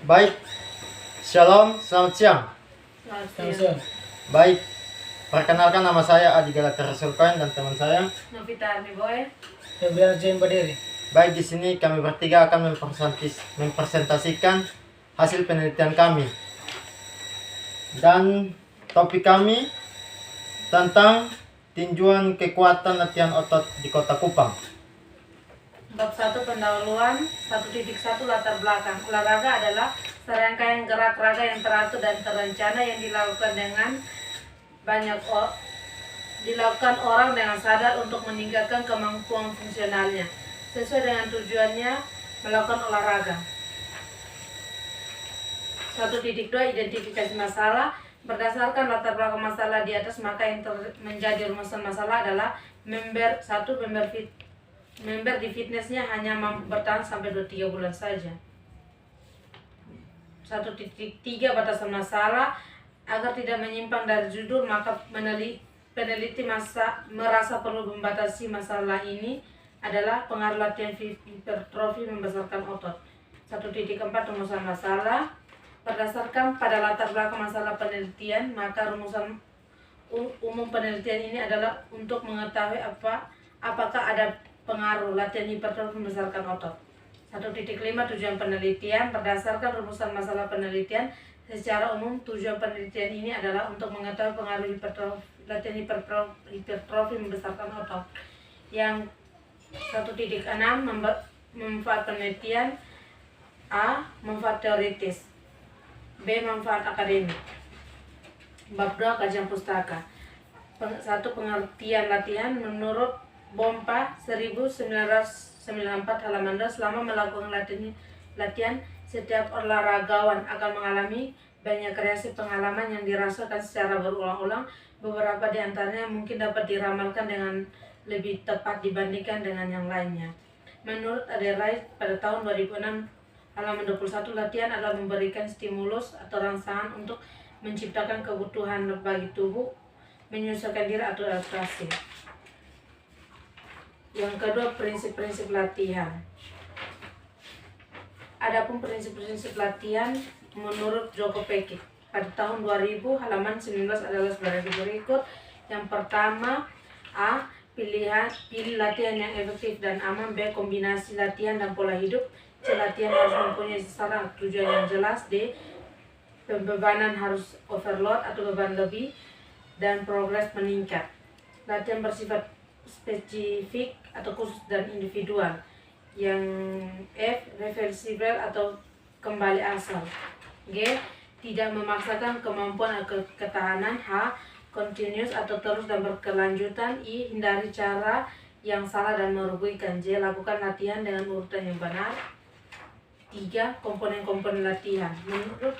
Baik, Shalom, selamat siang. Selamat siang. Baik, perkenalkan nama saya Adi Galata Rasulkoin dan teman saya Novita Arniboy. Febrian Jain Badiri. Baik, di sini kami bertiga akan mempresentasikan hasil penelitian kami. Dan topik kami tentang tinjauan kekuatan latihan otot di Kota Kupang. Bab 1 pendahuluan 1.1 latar belakang. Olahraga adalah serangkaian gerak raga yang teratur dan terencana yang dilakukan orang dengan sadar untuk meningkatkan kemampuan fungsionalnya sesuai dengan tujuannya melakukan olahraga. 1.2 Identifikasi masalah. Berdasarkan latar belakang masalah di atas, maka yang menjadi rumusan masalah adalah member di fitnessnya hanya mampu bertahan sampai 2-3 bulan saja. 1.3 Batasan masalah. Agar tidak menyimpang dari judul, maka peneliti merasa perlu membatasi masalah ini adalah pengaruh latihan hipertrofi membesarkan otot. 1.4 Rumusan masalah. Berdasarkan pada latar belakang masalah penelitian, maka rumusan umum penelitian ini adalah untuk mengetahui apakah ada pengaruh latihan hipertrofi membesarkan otot. 1.5 Tujuan penelitian. Berdasarkan rumusan masalah penelitian, secara umum tujuan penelitian ini adalah untuk mengetahui pengaruh latihan hipertrofi membesarkan otot. Yang 1.6 Manfaat penelitian. A. Manfaat teoritis. B. Manfaat akademik. Bab 2 Kajian pustaka. 1. Pengertian latihan. Menurut Bompa 1994 halaman 2, selama melakukan latihan, setiap olahragawan akan mengalami banyak reaksi pengalaman yang dirasakan secara berulang-ulang. Beberapa di antaranya mungkin dapat diramalkan dengan lebih tepat dibandingkan dengan yang lainnya. Menurut Adelaide pada tahun 2006 halaman 21, latihan adalah memberikan stimulus atau rangsangan untuk menciptakan kebutuhan bagi tubuh, menyesuaikan diri atau adaptasi. Yang kedua, prinsip-prinsip latihan. Adapun prinsip-prinsip latihan menurut Joko Pekic pada tahun 2000 halaman 19 adalah sebagai berikut. Yang pertama, A. Pilih latihan yang efektif dan aman. B. Kombinasi latihan dan pola hidup. C. Latihan harus mempunyai sasaran tujuan yang jelas. D. Pembebanan harus overload atau beban lebih dan progres meningkat. Latihan bersifat spesifik atau khusus dan individual. Yang F. Reversible atau kembali asal. G. Tidak memaksakan kemampuan atau ketahanan. H. Continuous atau terus dan berkelanjutan. I. Hindari cara yang salah dan merugikan. J. Lakukan latihan dengan urutan yang benar. 3. Komponen-komponen latihan. Menurut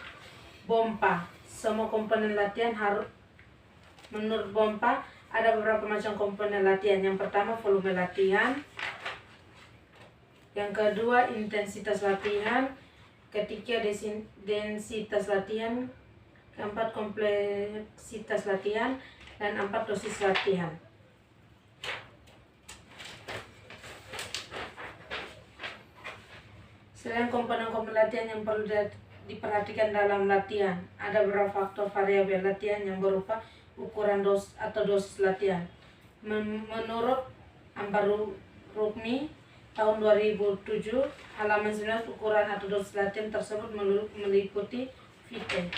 Bompa, semua komponen latihan menurut Bompa ada beberapa macam komponen latihan. Yang pertama, volume latihan. Yang kedua, intensitas latihan. Ketiga, densitas latihan. Keempat, kompleksitas latihan. Dan 4, dosis latihan. Selain komponen-komponen latihan yang perlu diperhatikan dalam latihan, ada beberapa faktor variabel latihan yang berupa ukuran dosis latihan. Menurut Ambar Rukmi tahun 2007 halaman 19, ukuran atau dosis latihan tersebut meliputi VT.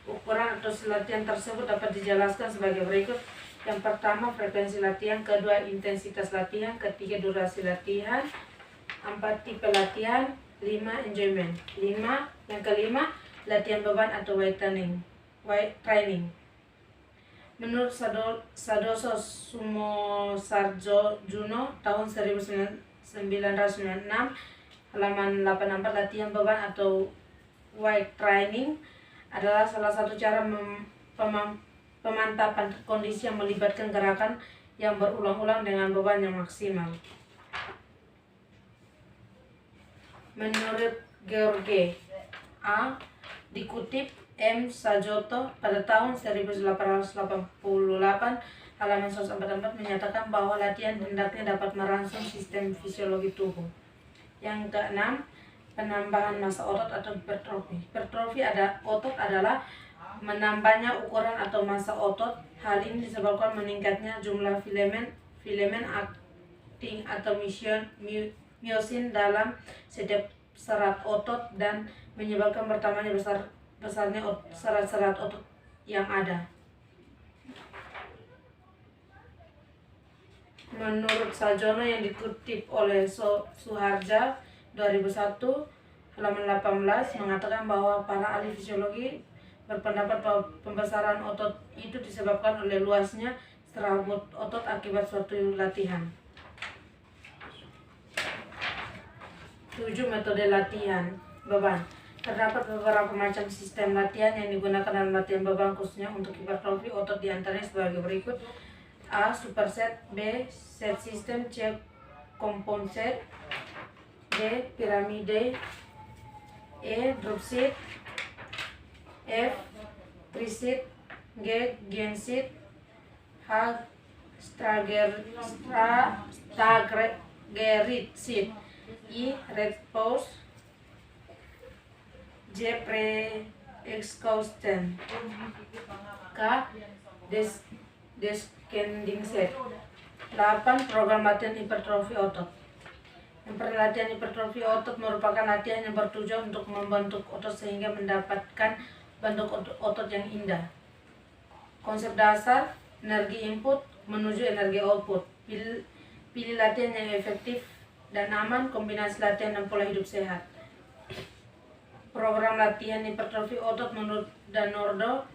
Ukuran atau dosis latihan tersebut dapat dijelaskan sebagai berikut. Yang pertama, frekuensi latihan. Kedua, intensitas latihan. Ketiga, durasi latihan. 4, tipe latihan. 5, enjoyment. Yang kelima, latihan beban atau weight training. Menurut Sadoso Sumosarjono tahun 1996 halaman 84, latihan beban atau weight training adalah salah satu cara pemantapan kondisi yang melibatkan gerakan yang berulang-ulang dengan beban yang maksimal. Menurut George A. dikutip M. Sajoto pada tahun 1888 halaman 144 menyatakan bahwa latihan hendaknya dapat merangsang sistem fisiologi tubuh. Yang keenam, penambahan massa otot atau hipertrofi. Hipertrofi otot adalah menambahnya ukuran atau massa otot. Hal ini disebabkan meningkatnya jumlah filamen aktin atau myosin dalam setiap serat otot dan menyebabkan bertambahnya besarnya serat-serat otot yang ada. Menurut Sajono yang dikutip oleh Suharja 2001 halaman 18 mengatakan bahwa para ahli fisiologi berpendapat bahwa pembesaran otot itu disebabkan oleh luasnya serabut otot akibat suatu latihan. 7. Metode latihan beban. Terdapat beberapa macam sistem latihan yang digunakan dalam latihan beban khususnya untuk hipertrofi otot, diantaranya sebagai berikut: A. Superset. B. Set system. C. Compound set. D. Piramide. E. Drop set. F. Tricep. G. Gen set. H. Staggered set. I. Red pose. J. Pre-exhaustion. K. Descending set. 8. Program latihan hipertrofi otot. Latihan hipertrofi otot merupakan latihan yang bertujuan untuk membentuk otot sehingga mendapatkan bentuk otot yang indah. Konsep dasar: energi input menuju energi output. Pilih latihan yang efektif dan aman, kombinasi latihan dan pola hidup sehat. Program latihan hipertrofi otot menurut Danardono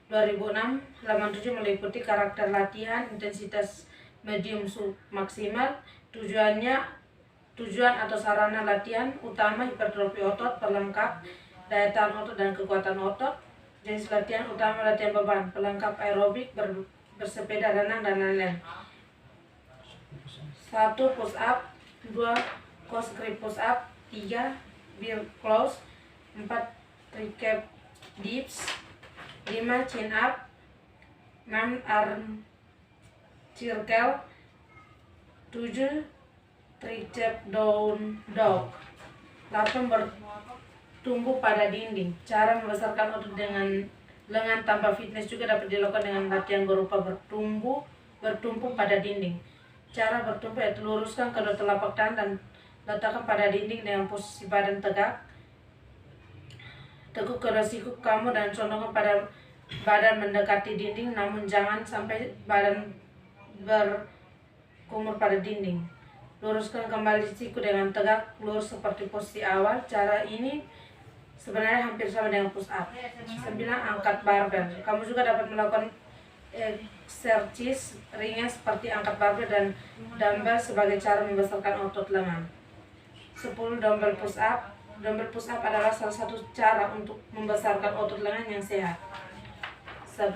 2006 halaman 7 meliputi karakter latihan, intensitas medium maksimal, tujuan atau sarana latihan utama hipertrofi otot, pelengkap, daya tahan otot dan kekuatan otot, jenis latihan utama latihan beban, pelengkap aerobik, bersepeda, renang, dan lain-lain. 1. Push up. 2. Cross grip push up. 3. Bear close. 4. Tricep dips. 5. Chin up. 6. Arm circle. 7. Tricep down dog. 8. Bertumbuh pada dinding. Cara membesarkan otot dengan lengan tanpa fitness juga dapat dilakukan dengan latihan berupa bertumpu pada dinding. Cara bertumpu yaitu luruskan kedua telapak tangan dan letakkan pada dinding dengan posisi badan tegak. Tekuk kedua siku kamu dan condongkan pada badan mendekati dinding, namun jangan sampai badan berkumur pada dinding. Luruskan kembali siku dengan tegak lurus seperti posisi awal. Cara ini sebenarnya hampir sama dengan push up. 9. Angkat barbel. Kamu juga dapat melakukan exercise ringan seperti angkat barbel dan dumbbell sebagai cara membesarkan otot lengan. 10. Dumbbell push up. Dumbbell push up adalah salah satu cara untuk membesarkan otot lengan yang sehat. 11.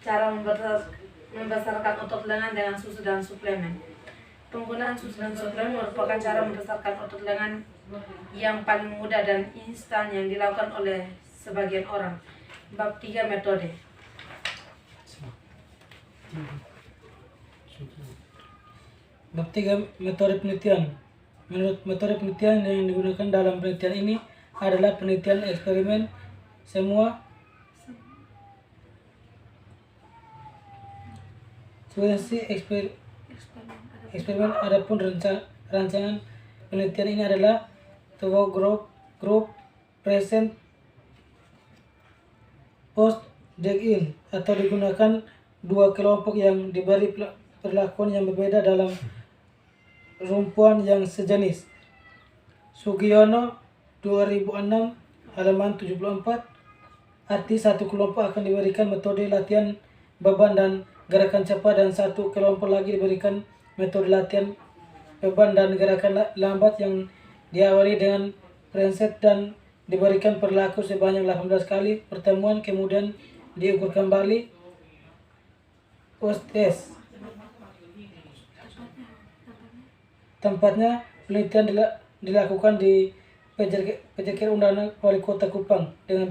Cara membesarkan otot lengan dengan susu dan suplemen. Penggunaan susu dan suplemen merupakan cara membesarkan otot lengan yang paling mudah dan instan yang dilakukan oleh sebagian orang. Bab 3. Metode. Bab 3. Metode penelitian. Menurut metode penelitian yang digunakan dalam penelitian ini adalah penelitian eksperimen. Semua eksperimen adapun rancangan penelitian ini adalah two group present post dig in, atau digunakan dua kelompok yang diberi perlakuan yang berbeda dalam rumpuan yang sejenis. Sugiono 2006 halaman 74. Arti satu kelompok akan diberikan metode latihan beban dan gerakan cepat dan satu kelompok lagi diberikan metode latihan beban dan gerakan lambat yang diawali dengan preset dan diberikan perilaku sebanyak 18 kali pertemuan, kemudian diukur kembali post-test. Tempatnya penelitian dilakukan di PJK Undana Wali Kota Kupang dengan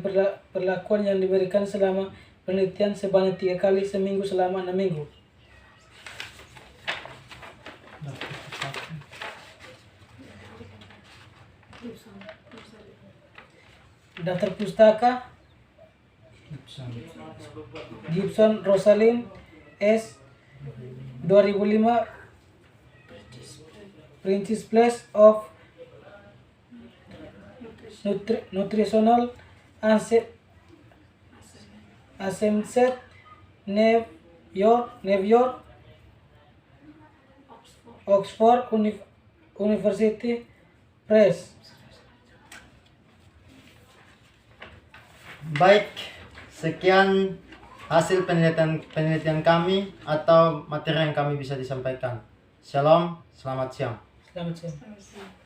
perlakuan yang diberikan selama penelitian sebanyak 3 kali seminggu selama 6 minggu. Daftar pustaka Gibson Rosalind S 2005 Princess Place of Nutritional Assessment New York Oxford University Press. Baik, sekian hasil penelitian kami atau materi yang kami bisa disampaikan. Shalom, selamat siang. Selamat siang. Selamat siang.